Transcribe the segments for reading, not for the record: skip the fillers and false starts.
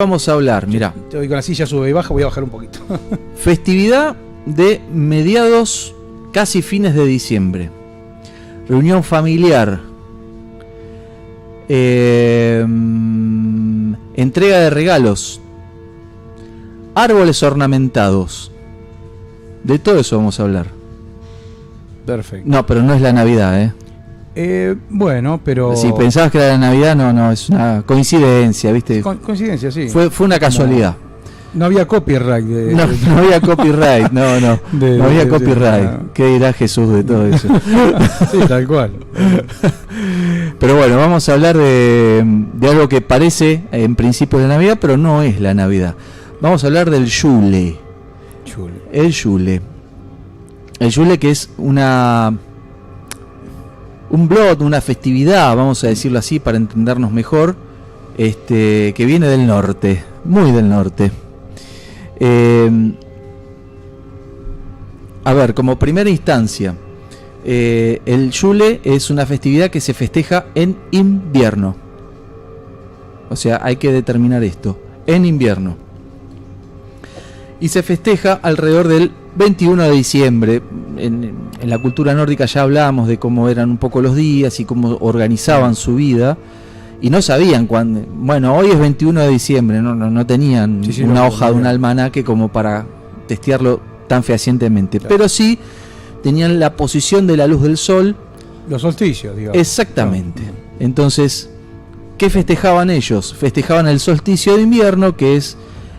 Vamos a hablar, mirá. Hoy con la silla sube y baja, voy a bajar un poquito. Festividad de mediados, casi fines de diciembre. Reunión familiar. Entrega de regalos. Árboles ornamentados. De todo eso vamos a hablar. Perfecto. No, pero no es la Navidad, ¿eh? Bueno, pero... Si pensabas que era la Navidad, no, es una coincidencia, ¿viste? Coincidencia, sí. Fue una casualidad. No había copyright. No había copyright, no había copyright. ¿Qué dirá Jesús de todo eso? Sí, tal cual. Pero bueno, vamos a hablar de algo que parece en principio la Navidad, pero no es la Navidad. Vamos a hablar del Yule. El Yule. El Yule, que es un blot, una festividad, vamos a decirlo así para entendernos mejor, que viene del norte, muy del norte. A ver, como primera instancia, el Yule es una festividad que se festeja en invierno. O sea, hay que determinar esto, en invierno. Y se festeja alrededor del 21 de diciembre. En la cultura nórdica ya hablábamos de cómo eran un poco los días y cómo organizaban su vida. Y no sabían cuándo. Bueno, hoy es 21 de diciembre, no tenían una hoja de un almanaque como para testearlo tan fehacientemente. Claro. Pero sí tenían la posición de la luz del sol. Los solsticios, digamos. Exactamente. Claro. Entonces, ¿qué festejaban ellos? Festejaban el solsticio de invierno, que es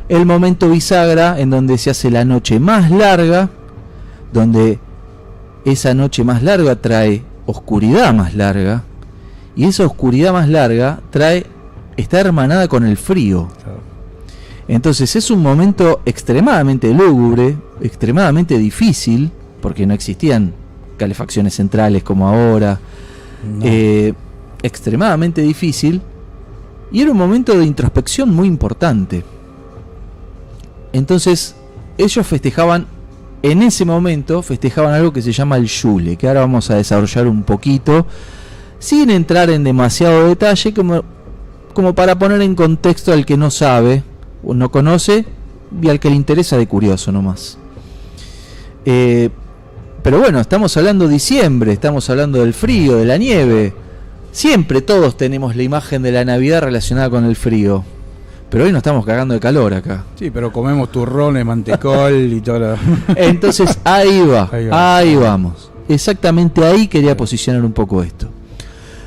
el momento bisagra en donde se hace la noche más larga, donde esa noche más larga trae oscuridad más larga, y esa oscuridad más larga está hermanada con el frío. Claro. Entonces es un momento extremadamente lúgubre, extremadamente difícil, porque no existían calefacciones centrales como ahora, extremadamente difícil, y era un momento de introspección muy importante. Entonces ellos festejaban, en ese momento festejaban algo que se llama el Yule, que ahora vamos a desarrollar un poquito, sin entrar en demasiado detalle, como para poner en contexto al que no sabe o no conoce, y al que le interesa de curioso nomás. Pero bueno, estamos hablando de diciembre, estamos hablando del frío, de la nieve. Siempre todos tenemos la imagen de la Navidad relacionada con el frío. Pero hoy nos estamos cagando de calor acá. Sí, pero comemos turrones, mantecol y todo. Entonces ahí vamos. Exactamente ahí quería posicionar un poco esto.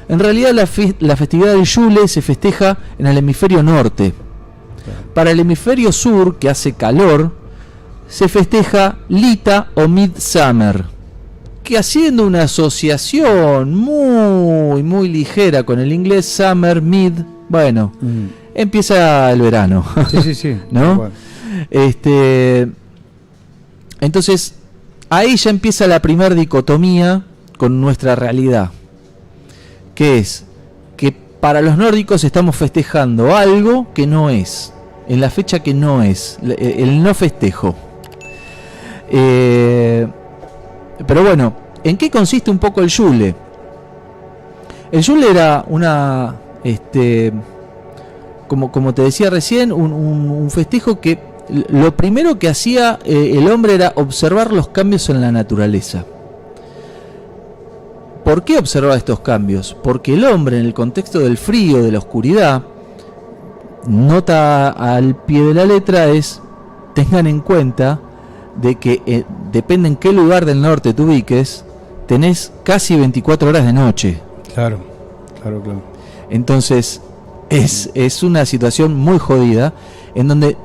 En realidad la festividad del Yule se festeja en el hemisferio norte. Para el hemisferio sur, que hace calor, se festeja Lita o Midsummer, que haciendo una asociación muy, muy ligera con el inglés summer, mid, bueno... Empieza el verano. Sí. ¿No? Bueno. Entonces, ahí ya empieza la primera dicotomía con nuestra realidad. Que es que para los nórdicos estamos festejando algo que no es, en la fecha que no es, el no festejo. Pero bueno, ¿en qué consiste un poco el Yule? El Yule era una... Como te decía recién, un festejo que lo primero que hacía el hombre era observar los cambios en la naturaleza. ¿Por qué observar estos cambios? Porque el hombre, en el contexto del frío, de la oscuridad, nota al pie de la letra tengan en cuenta de que depende en qué lugar del norte te ubiques, tenés casi 24 horas de noche. Claro. Entonces... Es una situación muy jodida, en donde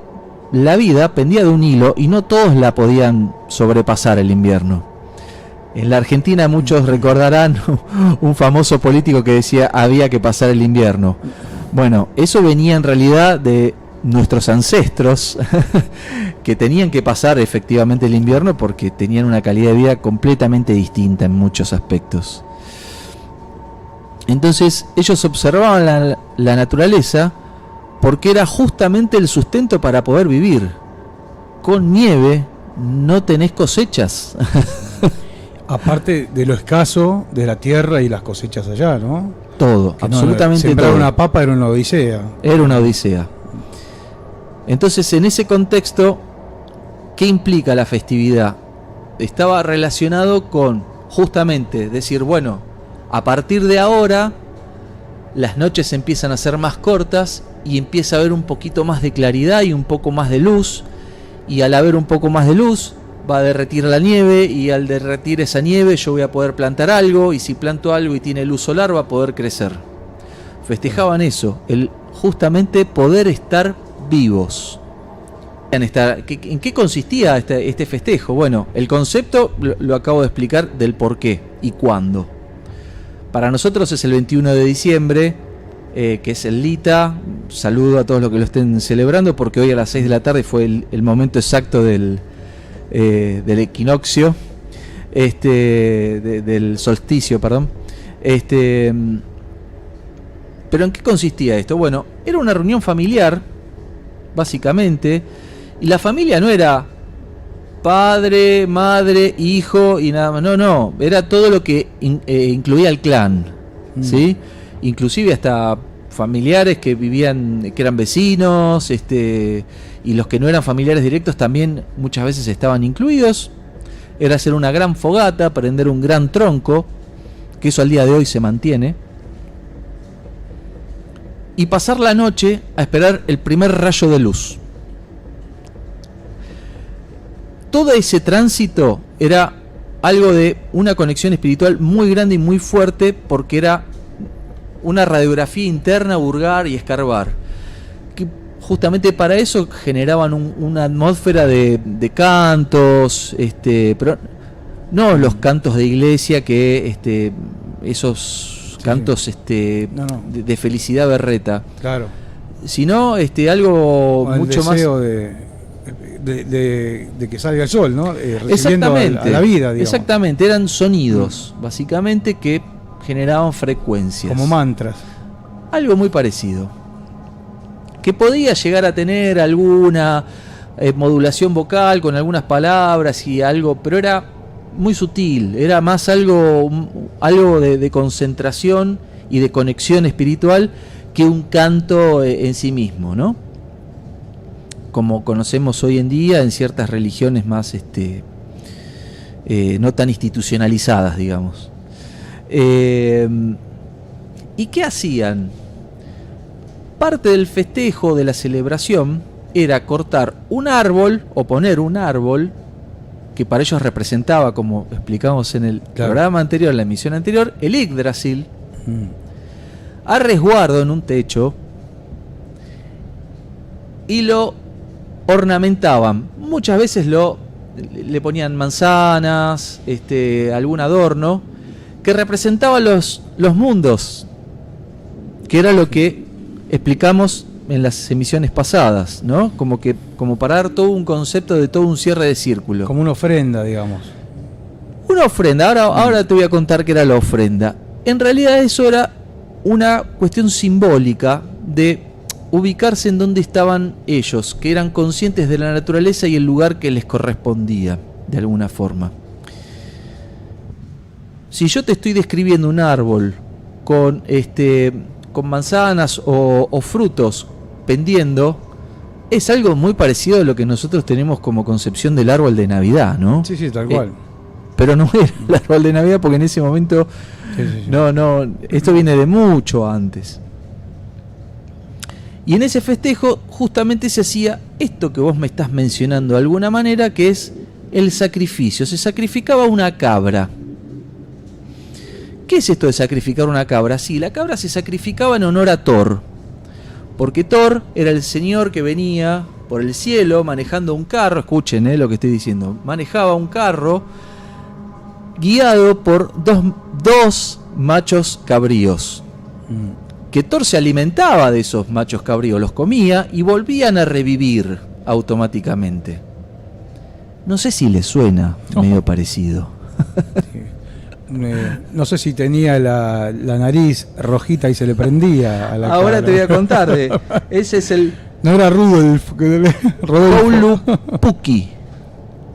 la vida pendía de un hilo y no todos la podían sobrepasar el invierno. En la Argentina muchos recordarán un famoso político que decía había que pasar el invierno. Bueno, eso venía en realidad de nuestros ancestros que tenían que pasar efectivamente el invierno porque tenían una calidad de vida completamente distinta en muchos aspectos. Entonces ellos observaban la naturaleza porque era justamente el sustento para poder vivir. Con nieve no tenés cosechas. Aparte de lo escaso de la tierra y las cosechas allá, ¿no? Todo, que absolutamente sembrar todo. Una papa era una odisea. Era una odisea. Entonces, en ese contexto, ¿qué implica la festividad? Estaba relacionado con justamente decir, bueno, a partir de ahora las noches empiezan a ser más cortas y empieza a haber un poquito más de claridad y un poco más de luz, y al haber un poco más de luz va a derretir la nieve, y al derretir esa nieve yo voy a poder plantar algo, y si planto algo y tiene luz solar va a poder crecer. Festejaban eso, el justamente poder estar vivos. ¿En qué consistía este festejo? Bueno, el concepto lo acabo de explicar del por qué y cuándo. Para nosotros es el 21 de diciembre, que es el Lita. Saludo a todos los que lo estén celebrando, porque hoy a las 6 de la tarde fue el momento exacto del equinoccio, del solsticio, perdón. Pero ¿en qué consistía esto? Bueno, era una reunión familiar, básicamente, y la familia no era padre, madre, hijo y nada más. No, era todo lo que incluía el clan, ¿sí? Inclusive hasta familiares que vivían, que eran vecinos, y los que no eran familiares directos también muchas veces estaban incluidos. Era hacer una gran fogata, prender un gran tronco, que eso al día de hoy se mantiene, y pasar la noche a esperar el primer rayo de luz. Todo ese tránsito era algo de una conexión espiritual muy grande y muy fuerte, porque era una radiografía interna, hurgar y escarbar, que justamente para eso generaban una atmósfera de cantos, pero no los cantos de iglesia, que esos cantos de felicidad berreta, claro, sino algo mucho más de que salga el sol, ¿no? Recibiendo a la vida, digamos. Exactamente, eran sonidos, básicamente, que generaban frecuencias. Como mantras. Algo muy parecido. Que podía llegar a tener alguna modulación vocal con algunas palabras y algo, pero era muy sutil, era más algo de concentración y de conexión espiritual que un canto en sí mismo, ¿no? Como conocemos hoy en día en ciertas religiones más no tan institucionalizadas, digamos. ¿Y qué hacían? Parte del festejo, de la celebración, era cortar un árbol o poner un árbol que para ellos representaba, como explicamos en el programa anterior, en la emisión anterior, el Yggdrasil, a resguardo en un techo, y lo ornamentaban. Muchas veces le ponían manzanas, algún adorno que representaba los mundos, que era lo que explicamos en las emisiones pasadas, ¿no? Como para dar todo un concepto de todo un cierre de círculo. Como una ofrenda, digamos. Una ofrenda. Ahora te voy a contar qué era la ofrenda. En realidad eso era una cuestión simbólica de ubicarse en donde estaban ellos, que eran conscientes de la naturaleza y el lugar que les correspondía, de alguna forma. Si yo te estoy describiendo un árbol con manzanas o frutos pendiendo, es algo muy parecido a lo que nosotros tenemos como concepción del árbol de Navidad, ¿no? Sí, tal cual. Pero no era el árbol de Navidad, porque en ese momento no, esto viene de mucho antes. Y en ese festejo justamente se hacía esto que vos me estás mencionando de alguna manera, que es el sacrificio. Se sacrificaba una cabra. ¿Qué es esto de sacrificar una cabra? Sí, la cabra se sacrificaba en honor a Thor, porque Thor era el señor que venía por el cielo manejando un carro. Escuchen lo que estoy diciendo. Manejaba un carro guiado por dos machos cabríos. Que Thor se alimentaba de esos machos cabríos, los comía y volvían a revivir automáticamente. No sé si les suena medio parecido. No sé si tenía la nariz rojita y se le prendía a la Ahora cara. Te voy a contar. Ese es el... No era Rudolf. Joulupuki.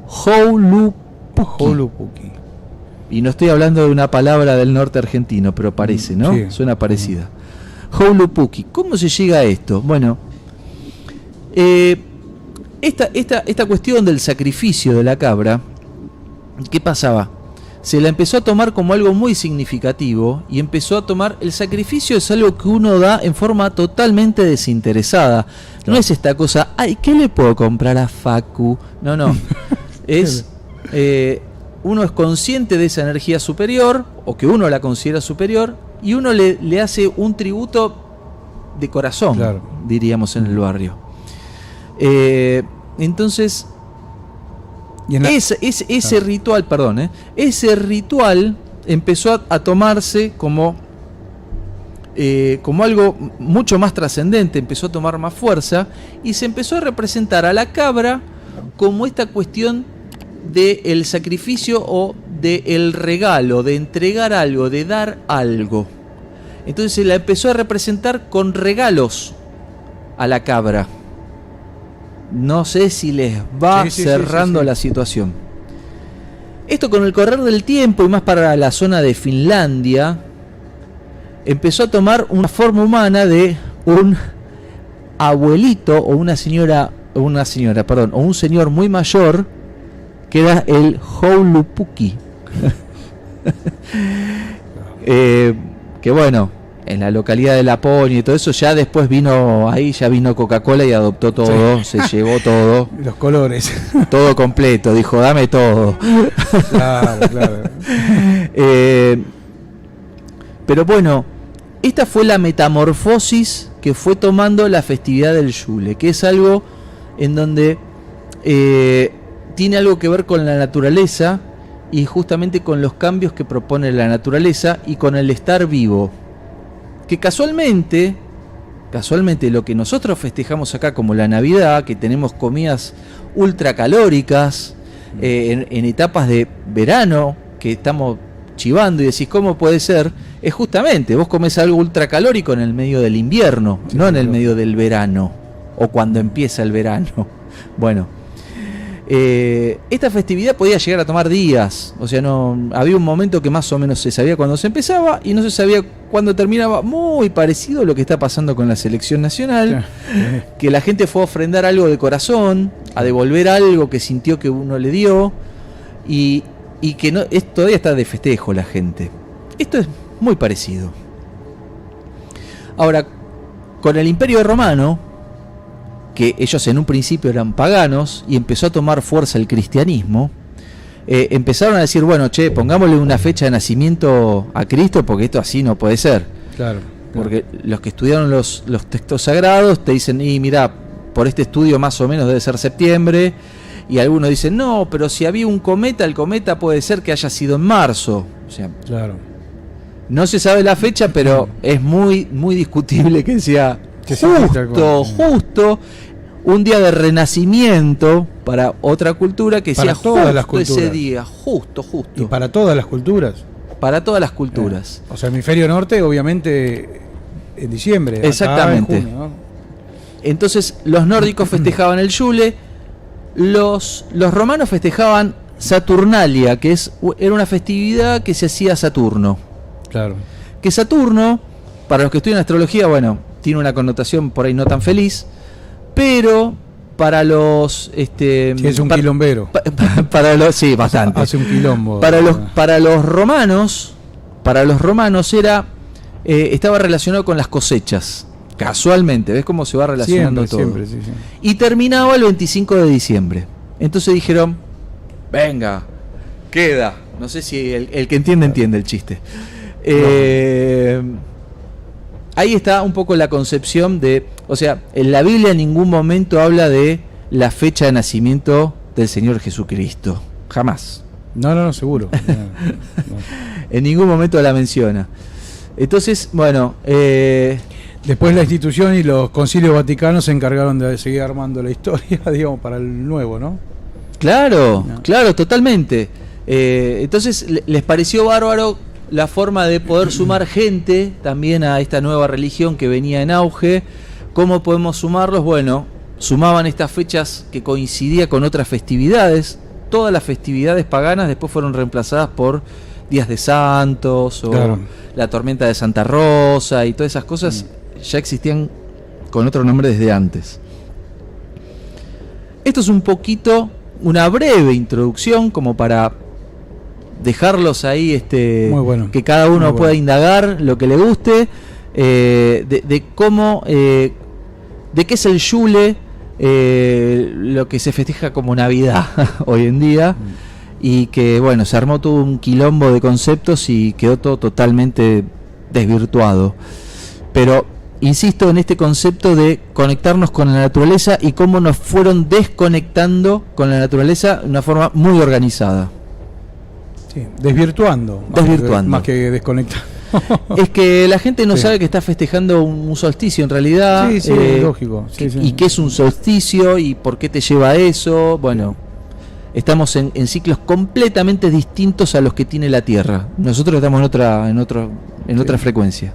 Joulupuki. Y no estoy hablando de una palabra del norte argentino, pero parece, ¿no? Sí. Suena parecida. Joulupuki. ¿Cómo se llega a esto? Bueno, Esta cuestión del sacrificio de la cabra, ¿qué pasaba? Se la empezó a tomar como algo muy significativo y empezó a tomar el sacrificio es algo que uno da en forma totalmente desinteresada. No es esta cosa, ay, ¿qué le puedo comprar a Facu? No. Es uno es consciente de esa energía superior, o que uno la considera superior, y uno le hace un tributo de corazón, claro, diríamos en el barrio. Entonces, ese ritual, ese ritual empezó a tomarse como algo mucho más trascendente, empezó a tomar más fuerza y se empezó a representar a la cabra como esta cuestión del sacrificio o del regalo, de entregar algo, de dar algo. Entonces se la empezó a representar con regalos a la cabra. No sé si les va cerrando la situación. Esto con el correr del tiempo y más para la zona de Finlandia empezó a tomar una forma humana de un abuelito o un señor muy mayor que era el Joulupuki. Que bueno, en la localidad de Laponia y todo eso, ya después vino Coca-Cola y adoptó todo, se llevó todo. Los colores. Todo completo, dijo, dame todo. Claro. Pero bueno, esta fue la metamorfosis que fue tomando la festividad del Yule, que es algo en donde tiene algo que ver con la naturaleza y justamente con los cambios que propone la naturaleza y con el estar vivo. Que casualmente lo que nosotros festejamos acá como la Navidad, que tenemos comidas ultracalóricas en etapas de verano, que estamos chivando y decís, ¿cómo puede ser? Es justamente, vos comés algo ultracalórico en el medio del invierno, no en el medio del verano, o cuando empieza el verano. Bueno, esta festividad podía llegar a tomar días, o sea, no había un momento que más o menos se sabía cuándo se empezaba y no se sabía cuándo terminaba, muy parecido a lo que está pasando con la selección nacional, que la gente fue a ofrendar algo de corazón, a devolver algo que sintió que uno le dio y que no todavía está de festejo la gente. Esto es muy parecido. Ahora, con el Imperio Romano, que ellos en un principio eran paganos y empezó a tomar fuerza el cristianismo, empezaron a decir, bueno, pongámosle una fecha de nacimiento a Cristo porque esto así no puede ser. Claro. Porque los que estudiaron los textos sagrados te dicen, y mirá, por este estudio más o menos debe ser septiembre, y algunos dicen, no, pero si había un cometa, el cometa puede ser que haya sido en marzo. O sea, claro. No se sabe la fecha, pero es muy, muy discutible que sea justo un día de renacimiento para otra cultura, que para sea todas las justo culturas. ese día, justo. ¿Y para todas las culturas? Para todas las culturas. O sea, hemisferio norte, obviamente, en diciembre. Exactamente. En junio, ¿no? Entonces, los nórdicos festejaban el Yule, los romanos festejaban Saturnalia, que era una festividad que se hacía a Saturno. Claro. Que Saturno, para los que estudian astrología, bueno, tiene una connotación por ahí no tan feliz, pero para los sí, es un quilombero. Para los, sí, bastante. Hace un quilombo. Para los romanos era estaba relacionado con las cosechas. Casualmente, ¿ves cómo se va relacionando todo? Siempre, sí. Y terminaba el 25 de diciembre. Entonces dijeron, venga, queda. No sé si el que entiende el chiste. Ahí está un poco la concepción de, o sea, en la Biblia en ningún momento habla de la fecha de nacimiento del Señor Jesucristo. Jamás. No, seguro. No. En ningún momento la menciona. Entonces, bueno... Después la institución y los concilios vaticanos se encargaron de seguir armando la historia, digamos, para el nuevo, ¿no? Claro, totalmente. Entonces les pareció bárbaro la forma de poder sumar gente también a esta nueva religión que venía en auge. ¿Cómo podemos sumarlos? Bueno, sumaban estas fechas que coincidía con otras festividades. Todas las festividades paganas después fueron reemplazadas por días de santos o la tormenta de Santa Rosa y todas esas cosas ya existían con otro nombre desde antes. Esto es un poquito, una breve introducción como para dejarlos ahí, Muy bueno. que cada uno Muy pueda bueno. indagar lo que le guste, de cómo, de qué es el Yule, lo que se festeja como Navidad hoy en día, y que bueno, se armó todo un quilombo de conceptos y quedó todo totalmente desvirtuado. Pero insisto en este concepto de conectarnos con la naturaleza y cómo nos fueron desconectando con la naturaleza de una forma muy organizada. Sí, desvirtuando. Desvirtuando. Más que desconectando. Es que la gente no Sí. sabe que está festejando un solsticio en realidad. Sí, sí, lógico. Sí, sí. Y qué es un solsticio y por qué te lleva a eso. Bueno, estamos en ciclos completamente distintos a los que tiene la Tierra. Nosotros estamos en otra frecuencia.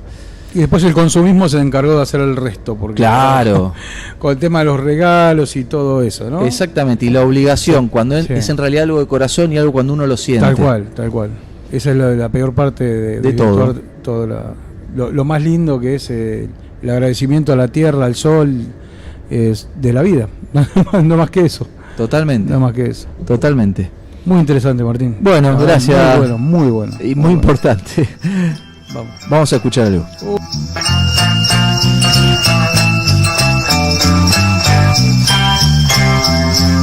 Y después el consumismo se encargó de hacer el resto. Porque Claro. con el tema de los regalos y todo eso, ¿no? Exactamente, y la obligación, Sí, cuando sí. es en realidad algo de corazón y algo cuando uno lo siente. Tal cual, tal cual. Esa es la peor parte De todo. Lo más lindo que es el agradecimiento a la tierra, al sol, es de la vida. No más que eso. Totalmente. No más que eso. Totalmente. Muy interesante, Martín. Bueno, Ah, gracias. Muy bueno, muy bueno. Y muy importante. Vamos. Vamos a escuchar algo.